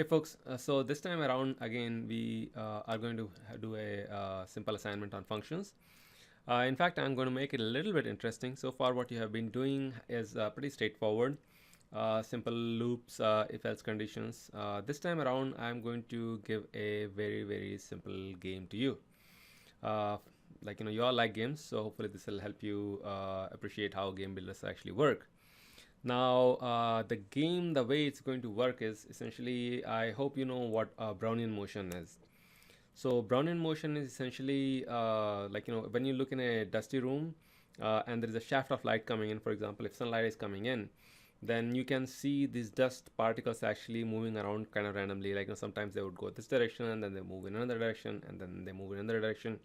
folks, so this time around again we are going to do a simple assignment on functions. In fact, I'm going to make it a little bit interesting. So far what you have been doing is pretty straightforward. Simple loops, if else conditions. This time around I'm going to give a very simple game to you. Like you all like games, so hopefully this will help you appreciate how game builders actually work. Now, the game, the way it's going to work is essentially, I hope you know what Brownian motion is. So Brownian motion is essentially like when you look in a dusty room and there is a shaft of light coming in. For example, if sunlight is coming in, then you can see these dust particles actually moving around kind of randomly. Like sometimes they would go this direction and then they move in another direction and then they move in another direction.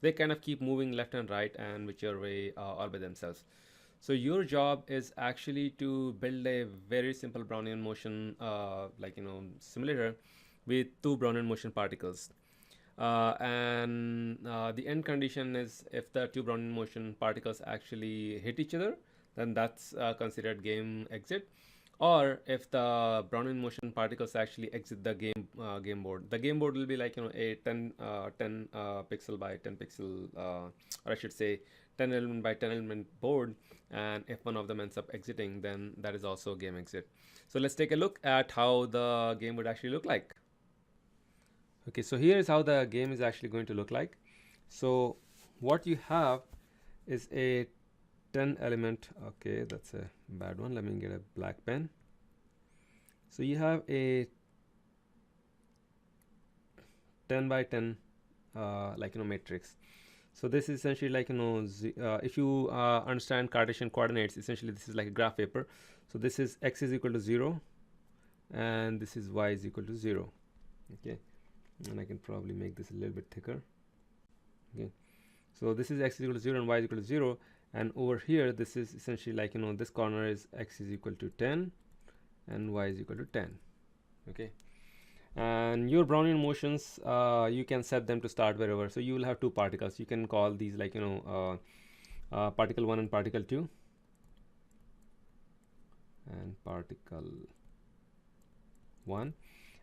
They kind of keep moving left and right and whichever way all by themselves. So your job is actually to build a very simple Brownian motion simulator with two Brownian motion particles. And the end condition is if the two Brownian motion particles actually hit each other, then that's considered game exit. Or if the Brownian motion particles actually exit the game board. The game board will be like a 10 pixel by 10 pixel, or I should say 10 element by 10 element board, and if one of them ends up exiting, then that is also game exit. So let's take a look at how the game would actually look like. Okay, so here is how the game is actually going to look like. So what you have is a 10 element, okay, that's a bad one, let me get a black pen. So you have a 10 by 10 matrix. So this is essentially like if you understand Cartesian coordinates, essentially this is like a graph paper. So this is x is equal to 0 and this is y is equal to 0. Okay, and I can probably make this a little bit thicker. Okay, so this is x is equal to 0 and y is equal to 0, and over here this is essentially like this corner is x is equal to 10 and y is equal to 10. Okay, and your Brownian motions, you can set them to start wherever. So you will have two particles. You can call these like particle 1 and particle 2 and particle 1,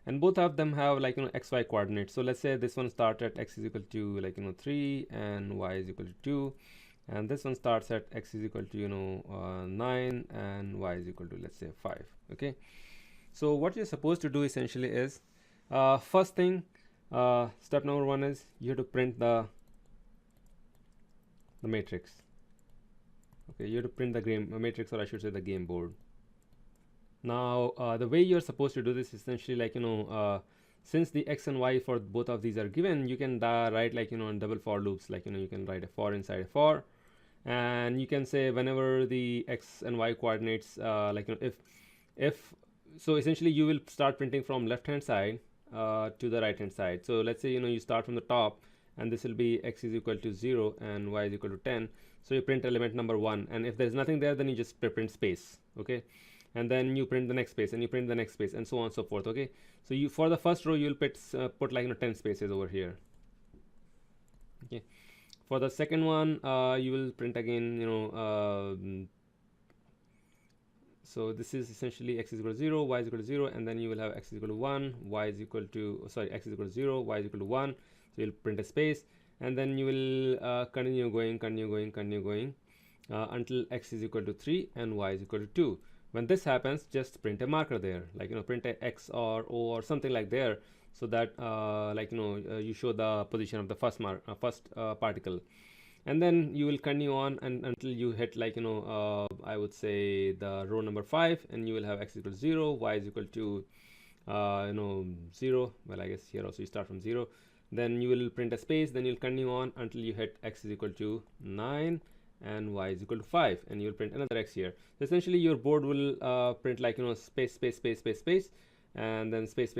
and both of them have like xy coordinates. So let's say this one starts at x is equal to 3 and y is equal to 2, and this one starts at x is equal to 9 and y is equal to, let's say, 5. Okay, so what you're supposed to do essentially is first thing, step number 1 is you have to print the matrix. Okay, you have to print the game matrix, or I should say the game board. Now the way you're supposed to do this is essentially like since the x and y for both of these are given, you can write like in double for loops, like you can write a for inside a for, and you can say whenever the x and y coordinates if so essentially you will start printing from left hand side to the right hand side. So let's say you start from the top and this will be x is equal to 0 and y is equal to 10. So you print element number 1, and if there's nothing there, then you just print space. Okay, and then you print the next space and you print the next space and so on and so forth. Okay, so you for the first row you'll put like 10 spaces over here. Okay, for the second one you will print again so this is essentially x is equal to 0, y is equal to 0, and then you will have x is equal to 1, y is equal to x is equal to 0, y is equal to 1. So you'll print a space, and then you will continue going until x is equal to 3 and y is equal to 2. When this happens, just print a marker there, like print a x or o or something like there, so that you show the position of the first particle. And then you will continue on and until you hit like I would say the row number 5, and you will have x equal to 0, y is equal to 0. Well, I guess here also you start from 0. Then you will print a space, then you'll continue on until you hit x is equal to 9 and y is equal to 5, and you will print another x here. So essentially your board will print like space, and then space,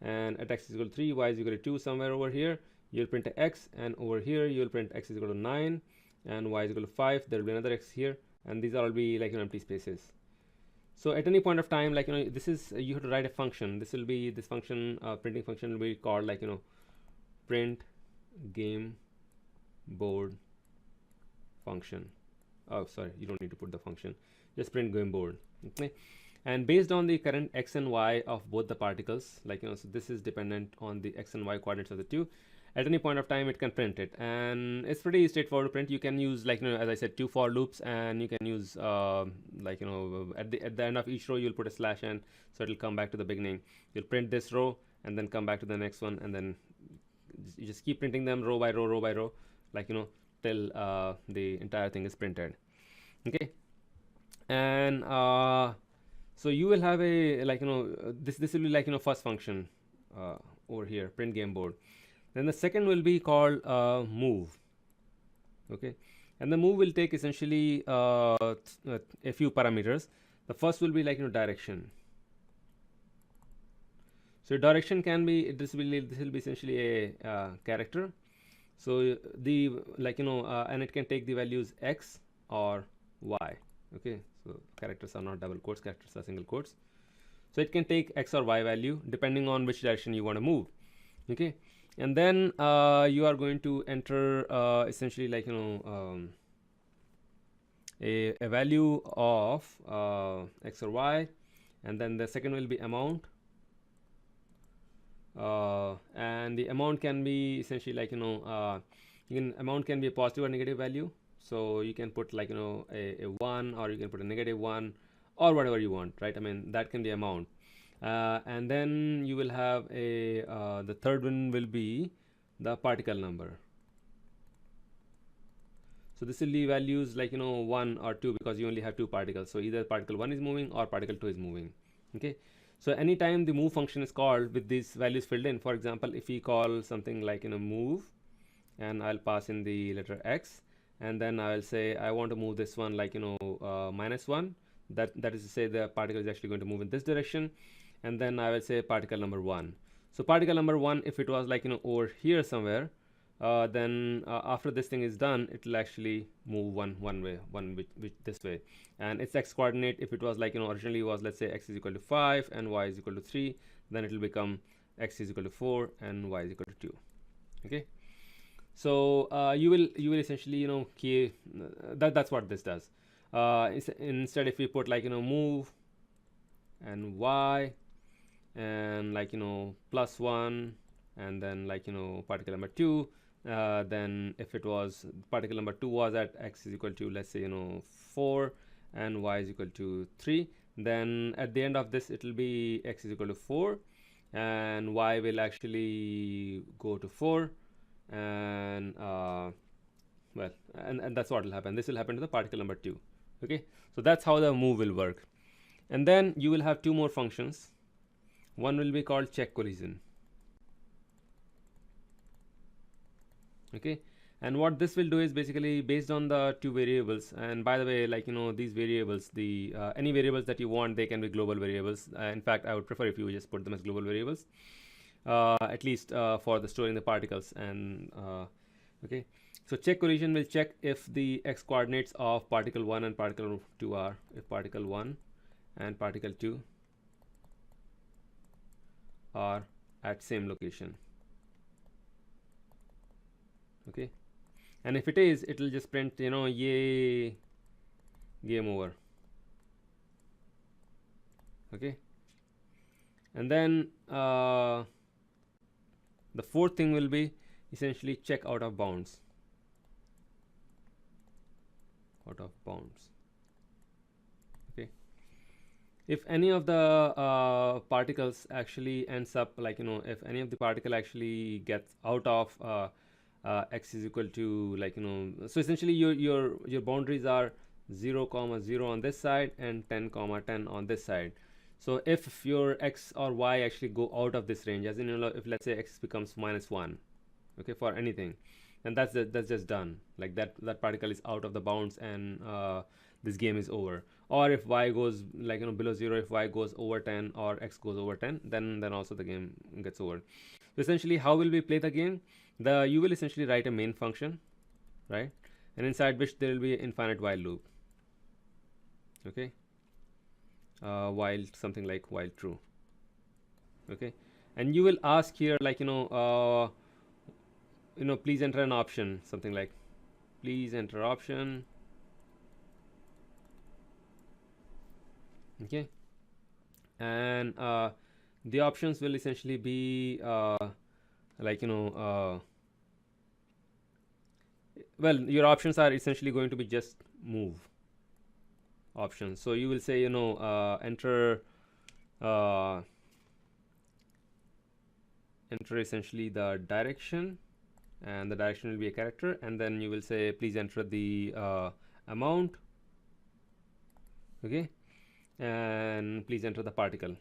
and at x is equal to 3, y is equal to 2 somewhere over here. You'll print a x, and over here you'll print x is equal to 9 and y is equal to 5. There will be another x here, and these are all be like empty spaces. So at any point of time, like this is you have to write a function. This will be this function, printing function will be called like print game board function. Oh, sorry, you don't need to put the function, just print game board. Okay, and based on the current x and y of both the particles, like so this is dependent on the x and y coordinates of the two. At any point of time, it can print it, and it's pretty straightforward to print. You can use, like as I said, two for loops, and you can use at the end of each row you'll put a slash n, so it'll come back to the beginning. You'll print this row and then come back to the next one, and then you just keep printing them row by row, till the entire thing is printed. Okay, and so you will have a this will be first function over here, print game board. Then the second will be called move. Okay, and the move will take essentially a few parameters. The first will be direction. So direction can be, this will be essentially a character. So the and it can take the values x or y. Okay, so characters are not double quotes, characters are single quotes. So it can take x or y value depending on which direction you want to move. Okay, and then you are going to enter essentially a value of x or y, and then the second will be amount, and the amount can be essentially amount can be a positive or negative value. So you can put a 1, or you can put a -1, or whatever you want, right? I mean, that can be amount. And then you will have a the third one will be the particle number. So this will be values 1 or 2, because you only have two particles. So either particle 1 is moving or particle 2 is moving. Okay, so anytime the move function is called with these values filled in, for example, if we call something move, and I'll pass in the letter x, and then I will say I want to move this one -1, that is to say the particle is actually going to move in this direction, and then I will say particle number 1. So particle number 1, if it was over here somewhere, then after this thing is done, it will actually move one way, which this way, and its x coordinate, if it was originally was, let's say, x is equal to 5 and y is equal to 3, then it will become x is equal to 4 and y is equal to 2. Okay, so you will essentially key that's what this does. Instead, if we put move and y and +1, and then particle number 2, then if it was particle number 2 was at x is equal to, let's say 4 and y is equal to 3, then at the end of this it will be x is equal to 4 and y will actually go to 4, and and that's what will happen. This will happen to the particle number 2. Okay, so that's how the move will work. And then you will have two more functions. One will be called check collision. Okay, and what this will do is basically based on the two variables, and by the way, these variables, the any variables that you want, they can be global variables. In fact, I would prefer if you just put them as global variables, at least for the storing the particles. And okay, so check collision will check if the x coordinates of particle 1 and particle 2 are, if particle 1 and particle 2 are at same location. Okay, and if it is, it will just print yay, game over. Okay, and then the fourth thing will be essentially check out of bounds. Out of bounds. Okay, if any of the particles actually ends up if any of the particle actually gets out of x is equal to so essentially your boundaries are 0, 0 on this side and 10, 10 on this side. So if your x or y actually go out of this range, as in if let's say x becomes -1, okay, for anything, then that's just done. That particle is out of the bounds, and this game is over. Or if y goes below 0, if y goes over 10 or x goes over 10, then also the game gets over. So essentially, how will we play the game? You will essentially write a main function, right, and inside which there will be an infinite while loop. Okay, while something like while true. Okay, and you will ask here please enter an option, something like please enter option. Okay, and the options will essentially be like well, your options are essentially going to be just move options. So you will say enter enter essentially the direction, and the direction will be a character, and then you will say please enter the amount, okay, and please enter the particle,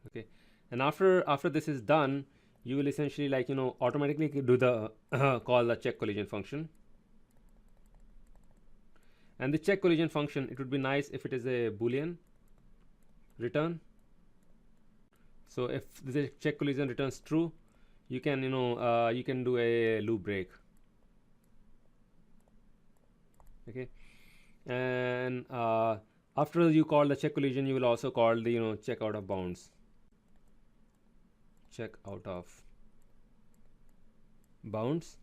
okay. And after this is done, you will essentially automatically do the call the check collision function. And the check collision function, it would be nice if it is a boolean return. So if the check collision returns true, you can you can do a loop break, okay. And after you call the check collision, you will also call the check out of bounds, check out of bounds,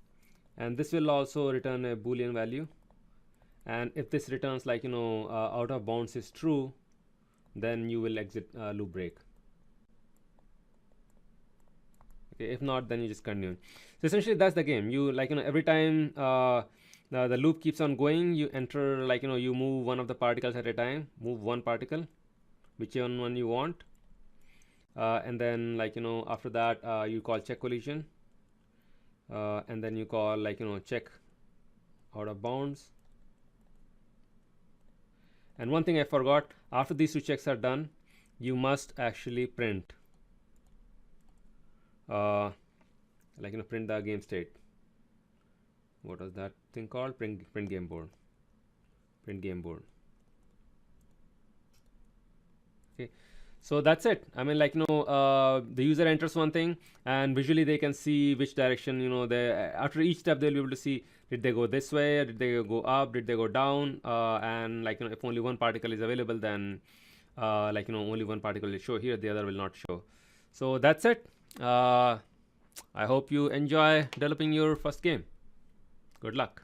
and this will also return a boolean value. And if this returns out of bounds is true, then you will exit loop break, okay. If not, then you just continue. So essentially that's the game. You every time the loop keeps on going, you enter you move one of the particles at a time, move one particle, whichever one you want, and then after that you call check collision, and then you call check out of bounds. And one thing I forgot, after these two checks are done, you must actually print print the game state. What was that thing called? Print game board. Print game board. Okay, so that's it. I mean, the user enters one thing, and visually they can see which direction they after each step they'll be able to see, did they go this way, did they go up, did they go down, and if only one particle is available, then only one particle will show here, the other will not show. So that's it. I hope you enjoy developing your first game. Good luck.